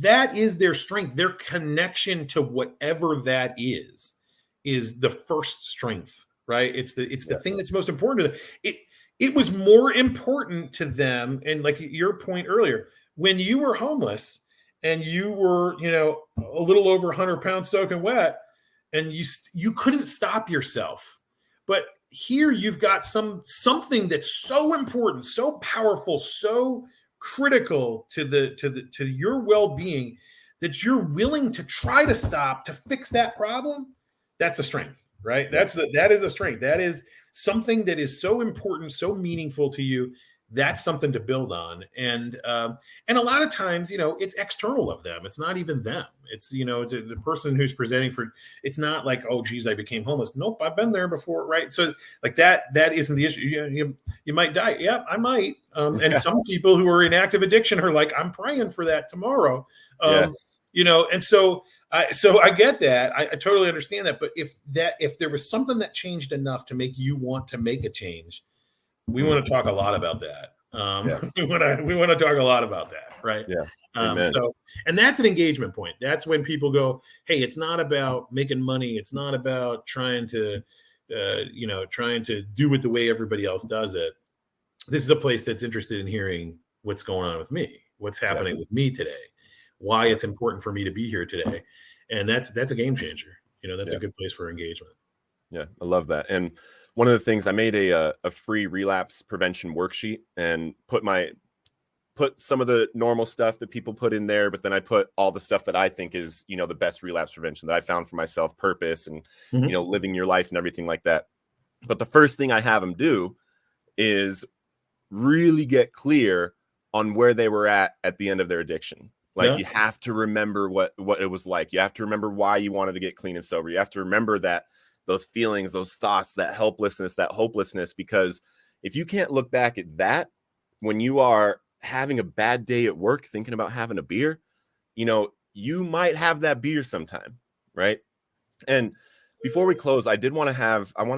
that is their strength. Their connection to whatever that is the first strength, right? It's the thing that's most important to them. It was more important to them. And like your point earlier, when you were homeless and you were, a little over 100 pounds soaking wet, and you couldn't stop yourself. But here you've got something that's so important, so powerful, so critical to your well-being, that you're willing to try to stop to fix that problem. That's a strength, right? That is a strength. That is something that is so important, so meaningful to you. That's something to build on. And a lot of times, it's external of them. It's not even them. It's, the person who's presenting for, it's not like, oh, geez, I became homeless. Nope, I've been there before, right? So like that isn't the issue. You might die. Yeah, I might. And some people who are in active addiction are like, I'm praying for that tomorrow. And so I get that. I totally understand that. But if there was something that changed enough to make you want to make a change, we want to talk a lot about that. We want to talk a lot about that, right? Yeah. So, and that's an engagement point. That's when people go, hey, it's not about making money. It's not about trying to do it the way everybody else does it. This is a place that's interested in hearing what's going on with me, what's happening with me today, why it's important for me to be here today. And that's a game changer. That's a good place for engagement. Yeah, I love that. And one of the things, I made a free relapse prevention worksheet and put some of the normal stuff that people put in there, but then I put all the stuff that I think is, the best relapse prevention that I found for myself, purpose and, living your life and everything like that. But the first thing I have them do is really get clear on where they were at the end of their addiction. Like you have to remember what it was like. You have to remember why you wanted to get clean and sober. You have to remember that those feelings, those thoughts, that helplessness, that hopelessness, because if you can't look back at that when you are having a bad day at work, thinking about having a beer, you might have that beer sometime, right? And before we close, I wanted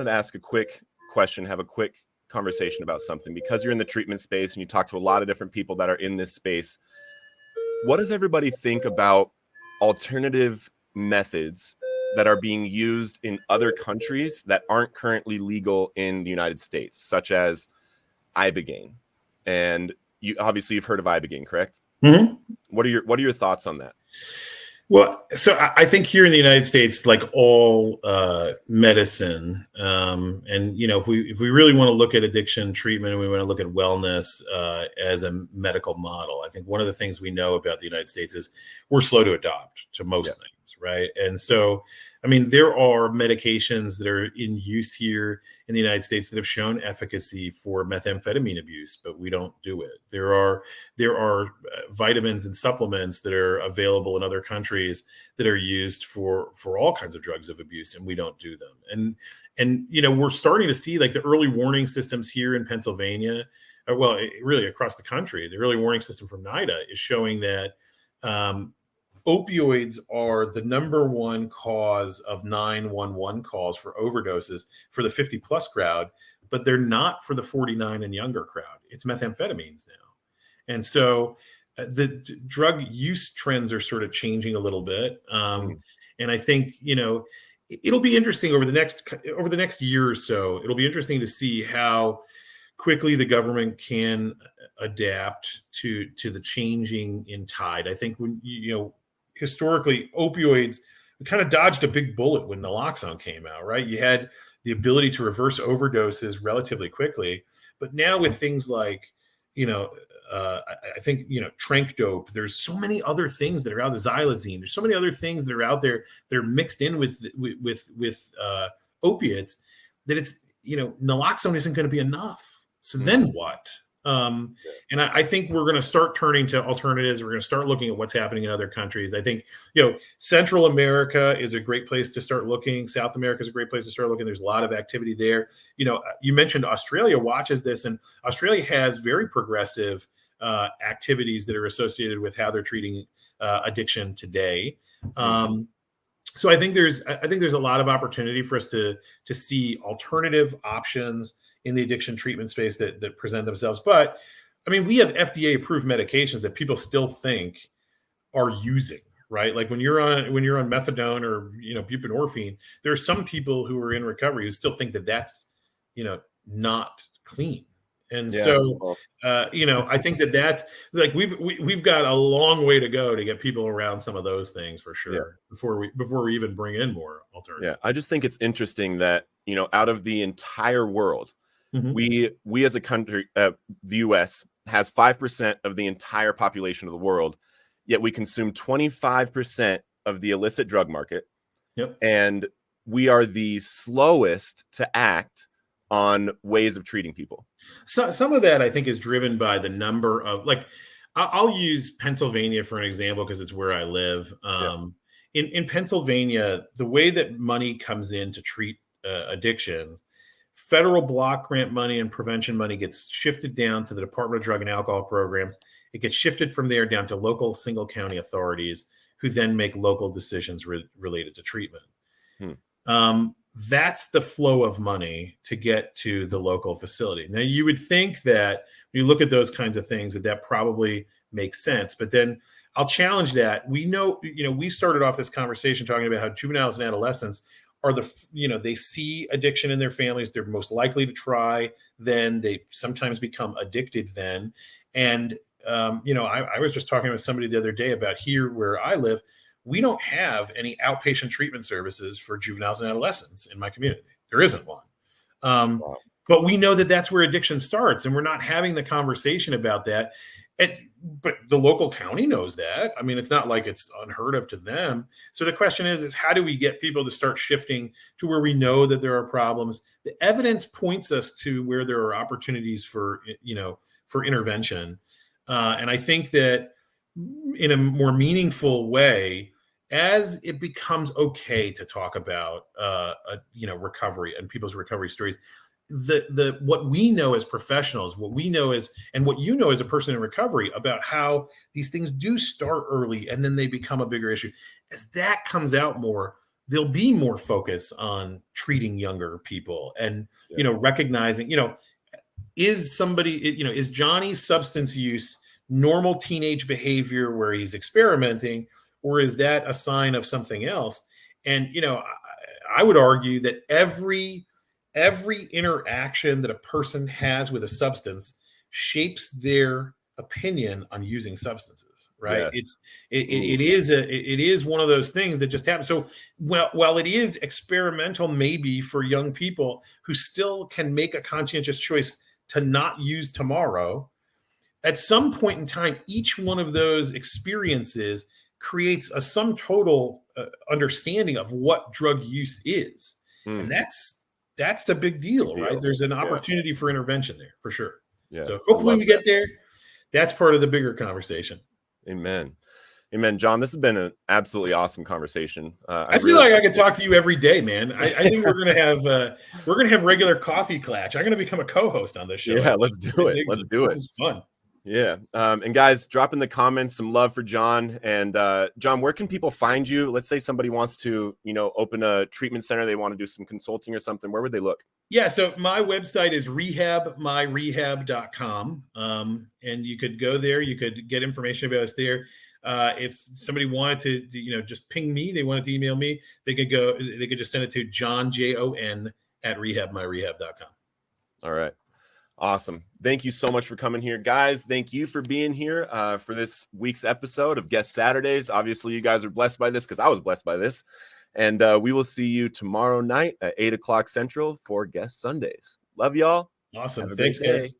to ask a quick question, have a quick conversation about something, because you're in the treatment space and you talk to a lot of different people that are in this space. What does everybody think about alternative methods that are being used in other countries that aren't currently legal in the United States, such as ibogaine. And you've heard of ibogaine, correct? Mm-hmm. What are your thoughts on that? Well, so I think here in the United States, like all medicine, and if we really want to look at addiction treatment and we want to look at wellness as a medical model, I think one of the things we know about the United States is we're slow to adopt to most things, right? And so, I mean, there are medications that are in use here in the United States that have shown efficacy for methamphetamine abuse, but we don't do it. There are vitamins and supplements that are available in other countries that are used for all kinds of drugs of abuse, and we don't do them. And we're starting to see like the early warning systems here in Pennsylvania, really across the country. The early warning system from NIDA is showing that opioids are the number one cause of 911 calls for overdoses for the 50 plus crowd, but they're not for the 49 and younger crowd. It's methamphetamines now. And so the drug use trends are sort of changing a little bit. And I think, it'll be interesting over the next year or so. It'll be interesting to see how quickly the government can adapt to the changing in tide. I think when, historically, opioids, we kind of dodged a big bullet when naloxone came out, right? You had the ability to reverse overdoses relatively quickly. But now with things like, I think, trank dope, there's so many other things that are out, the xylazine, there's so many other things that are out there that are mixed in with opiates that it's, naloxone isn't going to be enough. So then what? And I think we're going to start turning to alternatives. We're going to start looking at what's happening in other countries. I think, Central America is a great place to start looking. South America is a great place to start looking. There's a lot of activity there. You mentioned Australia watches this, and Australia has very progressive activities that are associated with how they're treating addiction today. So I think there's a lot of opportunity for us to see alternative options in the addiction treatment space that present themselves. But I mean, we have FDA approved medications that people still think are using, right? Like when you're on methadone or, buprenorphine, there are some people who are in recovery who still think that that's, not clean. And so, I think that's like, we've got a long way to go to get people around some of those things for sure before we even bring in more alternatives. Yeah. I just think it's interesting that, out of the entire world, we as a country, the US has 5% of the entire population of the world, yet we consume 25% of the illicit drug market. And we are the slowest to act on ways of treating people. So some of that I think is driven by the number of, like, I'll use Pennsylvania for an example because it's where I live. In Pennsylvania, the way that money comes in to treat addiction, federal block grant money and prevention money gets shifted down to the Department of Drug and Alcohol programs. It gets shifted from there down to local single county authorities who then make local decisions related to treatment. That's the flow of money to get to the local facility. Now, you would think that when you look at those kinds of things, that probably makes sense. But then I'll challenge that. We know, we started off this conversation talking about how juveniles and adolescents are they see addiction in their families. They're most likely to try then. They sometimes become addicted then. And, I was just talking with somebody the other day about here where I live, we don't have any outpatient treatment services for juveniles and adolescents in my community. There isn't one. But we know that that's where addiction starts, and we're not having the conversation about that. But the local county knows that. I mean, it's not like it's unheard of to them. So the question is how do we get people to start shifting to where we know that there are problems? The evidence points us to where there are opportunities for intervention. And I think that in a more meaningful way, as it becomes okay to talk about, recovery and people's recovery stories, what we know as professionals, what we know is, and what you know as a person in recovery about how these things do start early and then they become a bigger issue. As that comes out more, there'll be more focus on treating younger people and, recognizing, is Johnny's substance use normal teenage behavior where he's experimenting, or is that a sign of something else? And, you know, I would argue that every interaction that a person has with a substance shapes their opinion on using substances, right? Yes. It is one of those things that just happens. So while it is experimental, maybe for young people who still can make a conscientious choice to not use tomorrow, at some point in time, each one of those experiences creates a sum total understanding of what drug use is. And that's a big deal, right? There's an opportunity for intervention there for sure. Yeah. So hopefully we get there. That's part of the bigger conversation. Amen. Amen. John, this has been an absolutely awesome conversation. I feel like I could talk to you every day, man. I think we're gonna have regular coffee clatch. I'm gonna become a co-host on this show. Yeah, let's do it. Let's do it. This is fun. Yeah. And guys, drop in the comments some love for John. And John, where can people find you? Let's say somebody wants to, you know, open a treatment center. They want to do some consulting or something. Where would they look? Yeah, so my website is rehabmyrehab.com. And you could go there. You could get information about us there. If somebody wanted to, you know, just ping me, they wanted to email me, they could just send it to John, Jon at rehabmyrehab.com. All right. Awesome. Thank you so much for coming here, guys. Thank you for being here for this week's episode of Guest Saturdays. Obviously, you guys are blessed by this because I was blessed by this. And we will see you tomorrow night at 8 o'clock Central for Guest Sundays. Love y'all. Awesome. Thanks, guys.